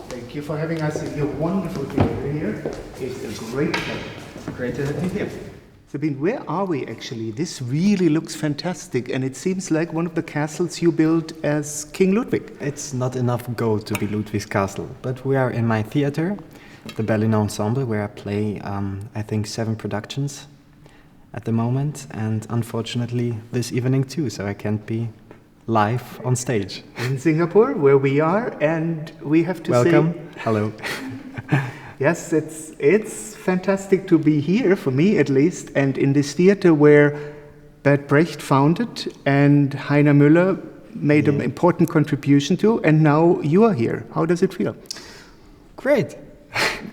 Thank you for having us in your wonderful theater here. It's a great pleasure. Great to have you here. Sabine, where are we actually? This really looks fantastic, and it seems like one of the castles you built as King Ludwig. It's not enough gold to be Ludwig's castle, but we are in my theater, the Berlin Ensemble, where I play, I think, 7 productions at the moment, and unfortunately this evening too, so I can't be live on stage. In Singapore, where we are, and we have to Welcome. say... Hello. Yes, it's fantastic to be here, for me at least, and in this theater where Bert Brecht founded and Heiner Müller made an important contribution to, and now you are here. How does it feel? Great.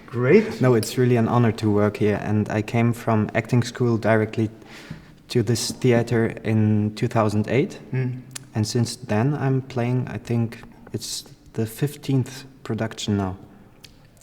Great. No, it's really an honor to work here, and I came from acting school directly to this theater in 2008, and since then I'm playing, I think it's the 15th production now.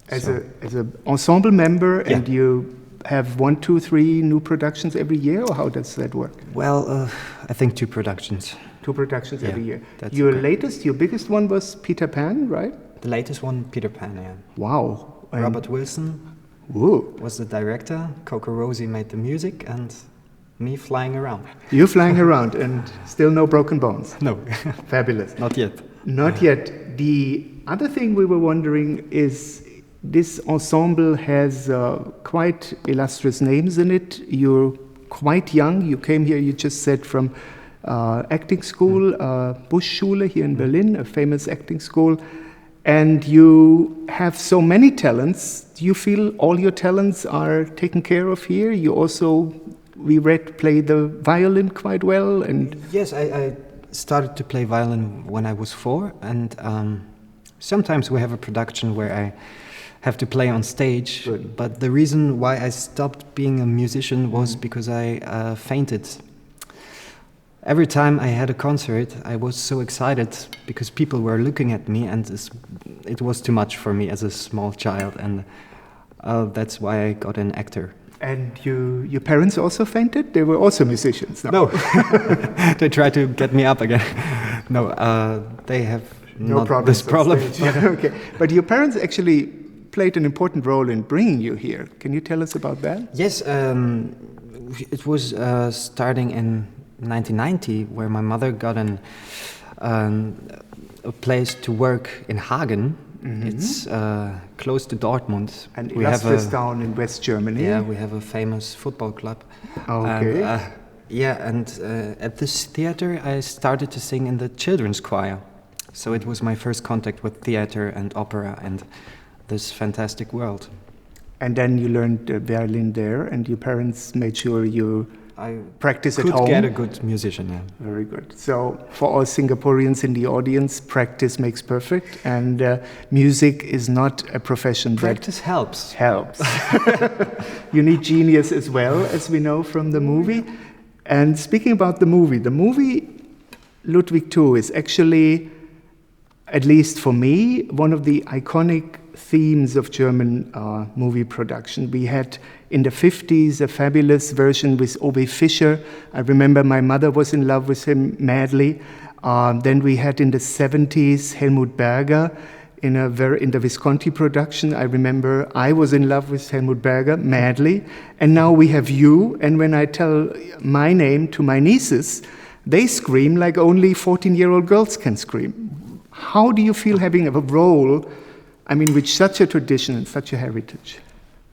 As an ensemble member, Yeah. and you have 1, 2, 3 new productions every year, or how does that work? Well, I think 2 productions. 2 productions every year. That's Your okay. latest, your biggest one was Peter Pan, right? The latest one, Peter Pan, yeah. Wow. And- Robert Wilson Whoa. was the director, Coco Rosie made the music, and me flying around. You're flying around and still no broken bones. No, Fabulous. not yet. Not yet. The other thing we were wondering is this ensemble has quite illustrious names in it. You're quite young. You came here, you just said, from acting school, Buschschule here in Berlin, a famous acting school. And you have so many talents. Do you feel all your talents are taken care of here? You also, we read, play the violin quite well. And Yes, I started to play violin when I was 4, and sometimes we have a production where I have to play on stage. Good. But the reason why I stopped being a musician was because I fainted. Every time I had a concert, I was so excited because people were looking at me, and it was too much for me as a small child, and that's why I got an actor. And your parents also fainted? They were also musicians. No, they tried to get me up again. No, they have No not problems this on problem. stage. Okay, but your parents actually played an important role in bringing you here. Can you tell us about that? Yes, it was starting in 1990, where my mother got a place to work in Hagen. It's close to Dortmund. And We have illustrious town in West Germany. Yeah, we have a famous football club. Okay. And at this theater, I started to sing in the children's choir. So it was my first contact with theater and opera and this fantastic world. And then you learned violin there, and your parents made sure you I practice at could home. get a good musician, yeah. Very good. So for all Singaporeans in the audience, practice makes perfect, and music is not a profession Practice helps. that helps. You need genius as well, as we know from the movie. And speaking about the movie Ludwig II is actually, at least for me, one of the iconic themes of German movie production. We had in the 50s a fabulous version with Ove Fischer. I remember my mother was in love with him madly. Then we had in the 70s Helmut Berger in the Visconti production. I remember I was in love with Helmut Berger madly. And now we have you, and when I tell my name to my nieces, they scream like only 14-year-old girls can scream. How do you feel having a role, with such a tradition and such a heritage?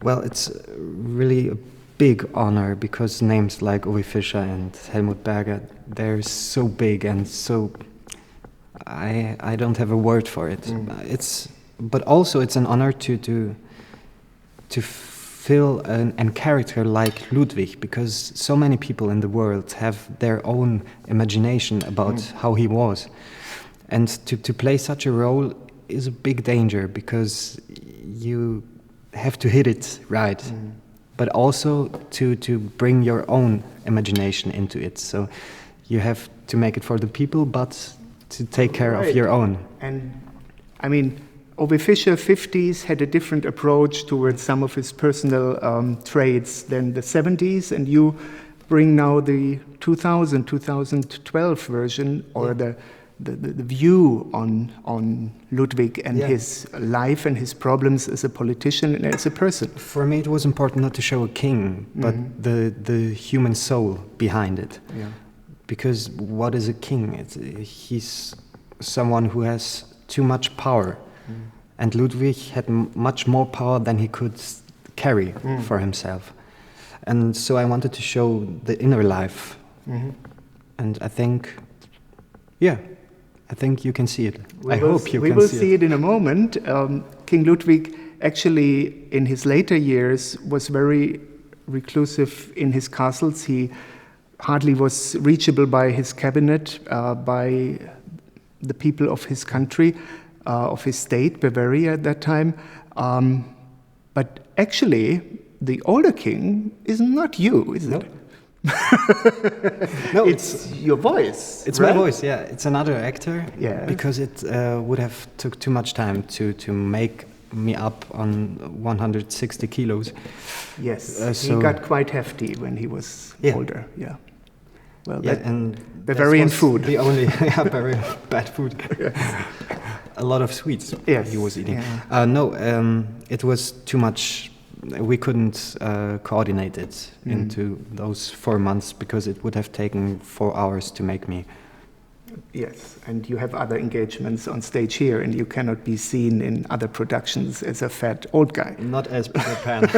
Well, it's really a big honor because names like Ove Fischer and Helmut Berger, they're so big and so... I don't have a word for it. But also it's an honor to fill a character like Ludwig, because so many people in the world have their own imagination about how he was. And to play such a role is a big danger, because you have to hit it right, but also to bring your own imagination into it. So you have to make it for the people, but to take care of your own. And Ove Fischer, 50s, had a different approach towards some of his personal traits than the 70s, and you bring now the 2012 version, or the view on Ludwig and his life and his problems as a politician and as a person. For me, it was important not to show a king, but the human soul behind it. Yeah. Because what is a king? He's someone who has too much power. And Ludwig had much more power than he could carry for himself. And so I wanted to show the inner life. And I think you can see it. I hope you can see it. We will see it in a moment. King Ludwig, actually, in his later years, was very reclusive in his castles. He hardly was reachable by his cabinet, by the people of his country, of his state, Bavaria at that time. But actually, the older king is not you, is it? No, it's your voice. It's right? my voice, yeah. It's another actor, yeah. Because it would have took too much time to make me up on 160 kilos. Yes, he got quite hefty when he was older, yeah. Well, and Bavarian food. The only very bad food. Yes. A lot of sweets he was eating. Yeah. It was too much. We couldn't coordinate it into those 4 months because it would have taken 4 hours to make me. Yes, and you have other engagements on stage here, and you cannot be seen in other productions as a fat old guy. Not as Peter Pan.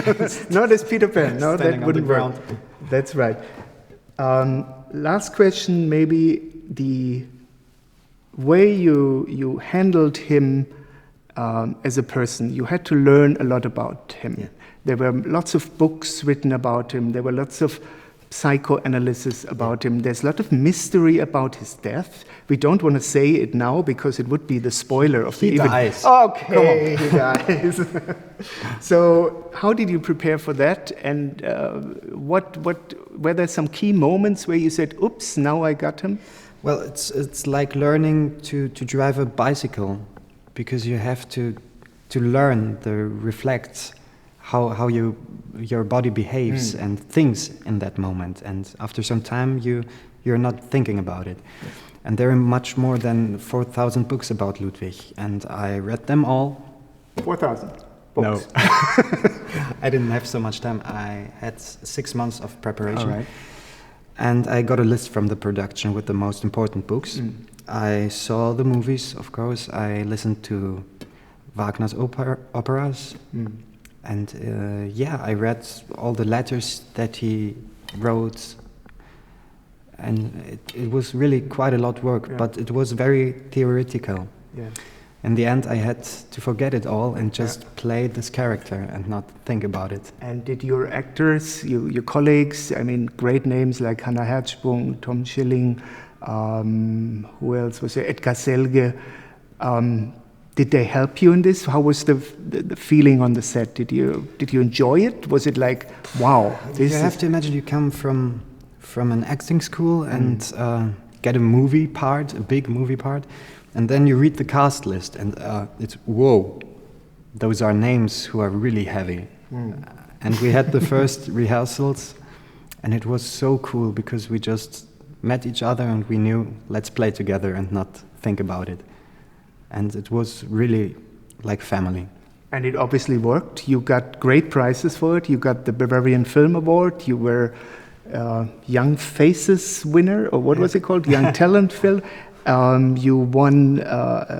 Not as Peter Pan. No, that wouldn't work. That's right. Last question, maybe the way you handled him as a person. You had to learn a lot about him. Yeah. There were lots of books written about him. There were lots of psychoanalysis about him. There's a lot of mystery about his death. We don't want to say it now because it would be the spoiler of the event. He dies. Okay, he dies. So how did you prepare for that? And what were there some key moments where you said, oops, now I got him? Well, it's like learning to drive a bicycle, because you have to learn the reflects how your body behaves and thinks in that moment, and after some time you're not thinking about it. Yes. And there are much more than 4,000 books about Ludwig, and I read them all. 4,000 books? No. I didn't have so much time. I had 6 months of preparation. All right. And I got a list from the production with the most important books. I saw the movies, of course. I listened to Wagner's operas. And I read all the letters that he wrote. And it was really quite a lot of work, but it was very theoretical. Yeah. In the end, I had to forget it all and just play this character and not think about it. And did your actors, your colleagues, I mean, great names like Hannah Herzsprung, Tom Schilling, who else was there, Edgar Selge, did they help you in this? How was the feeling on the set? Did you enjoy it? Was it like, wow? You have to imagine you come from an acting school and get a movie part, a big movie part. And then you read the cast list, and it's, whoa, those are names who are really heavy. And we had the first rehearsals, and it was so cool because we just met each other and we knew, let's play together and not think about it. And it was really like family. And it obviously worked. You got great prizes for it. You got the Bavarian Film Award. You were Young Faces winner, or what was it called? Young Talent Film. You won.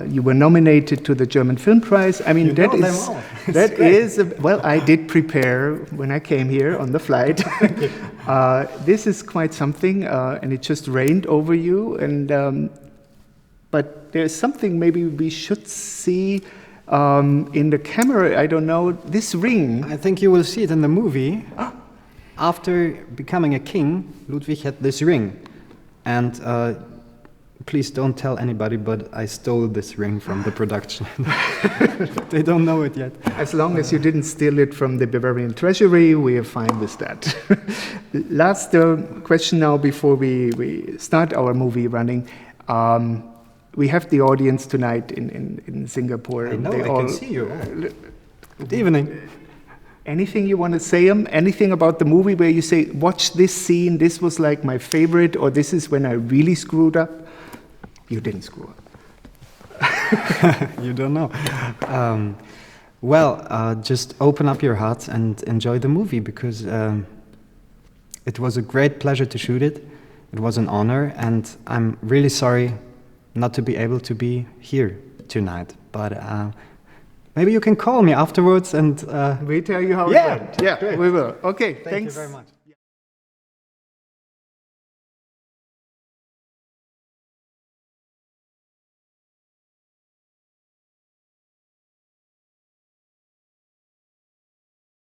You were nominated to the German Film Prize. I mean, that is well. I did prepare when I came here on the flight. This is quite something, and it just rained over you. And but there's something maybe we should see in the camera. I don't know this ring. I think you will see it in the movie. After becoming a king, Ludwig had this ring, and. Please don't tell anybody, but I stole this ring from the production. They don't know it yet. As long as you didn't steal it from the Bavarian Treasury, we are fine with that. Last question now before we start our movie running. we have the audience tonight in Singapore. I know, They I all- can see you. Good evening. Anything you want to say? Anything about the movie where you say, watch this scene, this was like my favorite, or this is when I really screwed up? You didn't screw up. You don't know. Just open up your heart and enjoy the movie, because it was a great pleasure to shoot it. It was an honor, and I'm really sorry not to be able to be here tonight. But maybe you can call me afterwards and We tell you how Yeah, it went. Yeah, great. we will. Okay, thank thanks. you very much.